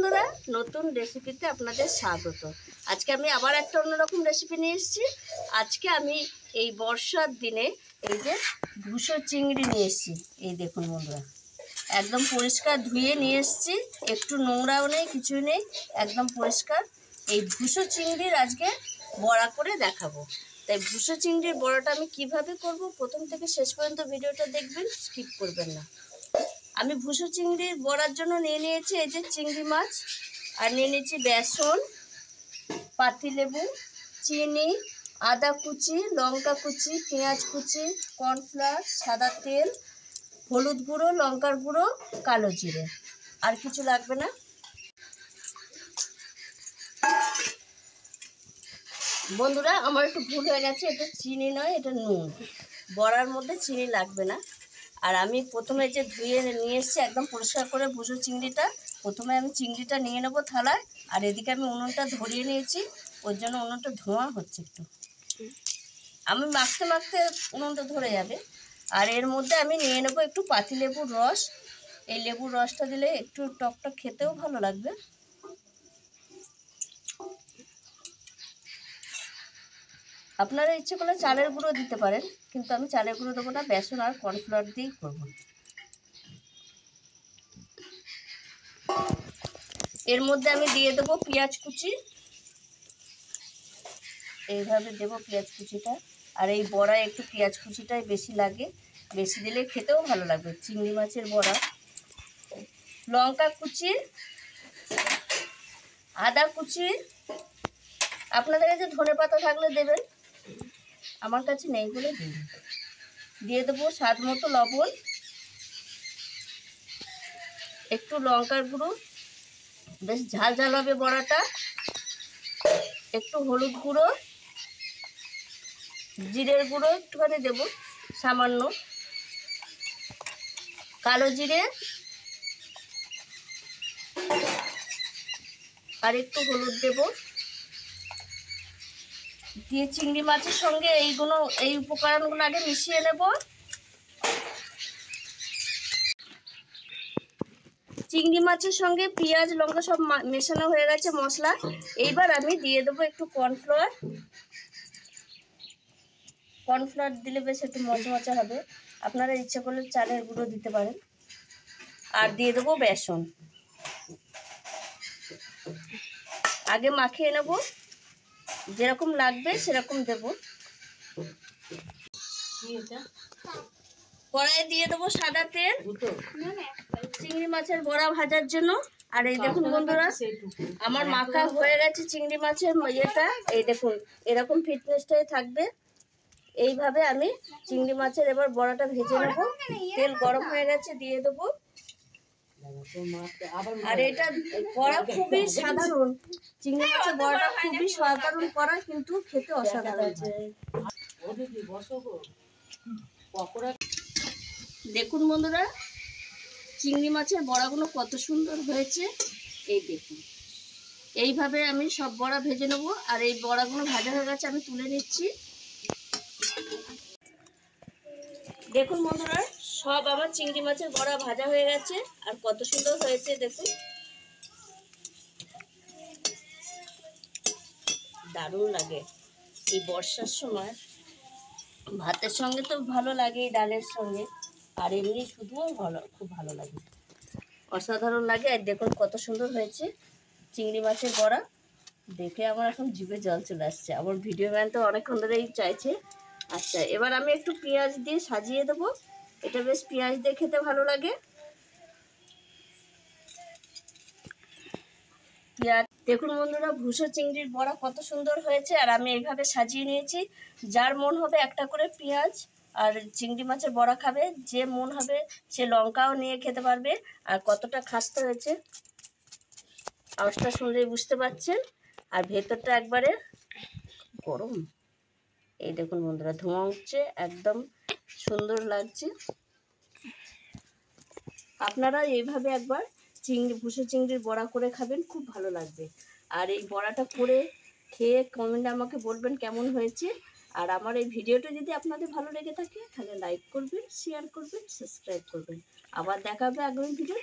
বন্ধুরা, নতুন রেসিপিতে আপনাদের স্বাগত। আজকে আমি আবার একটা অন্যরকম রেসিপি নিয়ে এসেছি। আজকে আমি এই বর্ষার দিনে এই যে ভুসো চিংড়ি নিয়ে এসেছি। এই দেখুন বন্ধুরা, একদম পরিষ্কার ধুয়ে নিয়ে এসেছি, একটু নোংরাও নেই, কিছুই নেই, একদম পরিষ্কার। এই ভুসো চিংড়ির আজকে বড়া করে দেখাবো। তাই ভুসো চিংড়ির বড়াটা আমি কিভাবে করব, প্রথম থেকে শেষ পর্যন্ত ভিডিওটা দেখবেন, স্কিপ করবেন না। আমি ভুসো চিংড়ির বড়ার জন্য নিয়ে নিয়েছি এই যে চিংড়ি মাছ, আর নিয়ে নিয়েছি বেসন, পাতিলেবু, চিনি, আদা কুচি, লঙ্কা কুচি, পেঁয়াজ কুচি, কর্নফ্লাওয়ার, সাদা তেল, হলুদ গুঁড়ো, লঙ্কার গুঁড়ো, কালো জিরে। আর কিছু লাগবে না। বন্ধুরা, আমার একটু ভুল হয়ে গেছে, এটা চিনি নয়, এটা নুন। বড়ার মধ্যে চিনি লাগবে না। আর আমি প্রথমে যে ধুয়ে নিয়ে এসেছি একদম পরিষ্কার করে ভুসো চিংড়িটা, প্রথমে আমি চিংড়িটা নিয়ে নেবো থালায়। আর এদিকে আমি উনুনটা ধরিয়ে নিয়েছি, ওর জন্য উনুনটা ধোঁয়া হচ্ছে একটু। আমি মাখতে মাখতে উনুনটা ধরে যাবে। আর এর মধ্যে আমি নিয়ে নেবো একটু পাতিলেবুর রস। এই লেবুর রসটা দিলে একটু টকটক খেতেও ভালো লাগবে। আপনারা ইচ্ছে করলে চালের গুঁড়ো দিতে পারেন, কিন্তু আমি চালের গুঁড়ো দেবো না, বেসন আর কর্নফ্লাওয়ার দিয়েই করব। এর মধ্যে আমি দিয়ে দেবো পেঁয়াজ কুচি, এইভাবে দেবো পেঁয়াজ কুচিটা। আর এই বড়ায় একটু পেঁয়াজ কুচিটাই বেশি লাগে, বেশি দিলে খেতেও ভালো লাগবে চিংড়ি মাছের বড়া। লঙ্কা কুচি, আদা কুচি, আপনাদের কাছে ধনেপাতা থাকলে দেবেন, আমার কাছে নেই বলে দিন। দিয়ে দেবো স্বাদ মতো লবণ, একটু লঙ্কার গুঁড়ো, বেশ ঝাল ঝাল হবে বড়াটা, একটু হলুদ গুঁড়ো, জিরের গুঁড়ো একটুখানি দেবো সামান্য, কালো জিরে, আর একটু হলুদ দেব। দিয়ে চিংড়ি মাছের সঙ্গে এই উপকরণগুলো আগে মিশিয়ে নেব। চিংড়ি মাছের সঙ্গে পেঁয়াজ লঙ্কা সব মেশানো হয়ে গেছে মশলা। এইবার আমি দিয়ে দেবো একটু কর্নফ্লাওয়ার। কর্নফ্লাওয়ার দিলে বেশ একটু মচমচা হবে, আপনারা ইচ্ছে করলে চালের গুঁড়ো দিতে পারেন। আর দিয়ে দেবো বেসন, আগে মাখিয়ে নেব, যেরকম লাগবে সেরকম দেব। কড়াইয়ে দিয়ে দেবো সাদা তেল চিংড়ি মাছের বড়া ভাজার জন্য। আর এই দেখুন বন্ধুরা, আমার মাখা হয়ে গেছে চিংড়ি মাছের ইয়েটা। এই দেখুন, এরকম ফিটনেসটাই থাকবে। এইভাবে আমি চিংড়ি মাছের এবার বড়াটা ভেজে নেব। তেল গরম হয়ে গেছে, দিয়ে দেবো। আর এটা করা খুবই সাধারণ, চিংড়ি মাছের বড়াটা খুবই সাধারণ করা, কিন্তু খেতে অসাধারণ। দেখুন বন্ধুরা, চিংড়ি মাছের বড়াগুলো কত সুন্দর হয়েছে। এই দেখুন, এইভাবে আমি সব বড়া ভেজে নেব। আর এই বড়াগুলো ভাজা হয়ে গেছে, আমি তুলে নিচ্ছি। দেখুন বন্ধুরা, সব আমার চিংড়ি মাছের বড়া ভাজা হয়ে গেছে, আর কত সুন্দর হয়েছে দেখুন, দারুণ লাগে এই বর্ষার সময়। ভাতের সঙ্গে তো ভালো লাগে, ডালের সঙ্গে, আর এমনি শুধুও খুব ভালো লাগে, অসাধারণ লাগে। আর দেখুন কত সুন্দর হয়েছে চিংড়ি মাছের বড়া, দেখে আমার এখন জিভে জল চলে আসছে। আমার ভিডিও ম্যান তো অনেকক্ষণ ধরেই চাইছে। আচ্ছা, এবার আমি একটু পেঁয়াজ দিয়ে সাজিয়ে দেবো, এটা বেশ পেঁয়াজ দিয়ে খেতে ভালো লাগে। পেঁয়াজ দেখুন বন্ধুরা, ভুসো চিংড়ির বড়া কত সুন্দর হয়েছে। আর আমি এইভাবে সাজিয়ে নিয়েছি। যার মন হবে একটা করে পেঁয়াজ আর চিংড়ি মাছের বড়া খাবে, যে মন হবে সে লঙ্কাও নিয়ে খেতে পারবে। আর কতটা খাস্তে হয়েছে আওয়াজটা শুনলেই বুঝতে পারছেন। আর ভেতরটা একবারে গরম। এই দেখুন বন্ধুরা, ধোঁয়া উঠছে, একদম সুন্দর লাগছে। আপনারা এইভাবে একবার ভুসো চিংড়ির বড়া করে খাবেন, খুব ভালো লাগবে। আর এই বড়াটা করে খেয়ে কমেন্টে আমাকে বলবেন কেমন হয়েছে। আর আমার এই ভিডিওটা যদি আপনাদের ভালো লেগে থাকে, তাহলে লাইক করবেন, শেয়ার করবেন, সাবস্ক্রাইব করবেন। আবার দেখা হবে আগামী ভিডিও।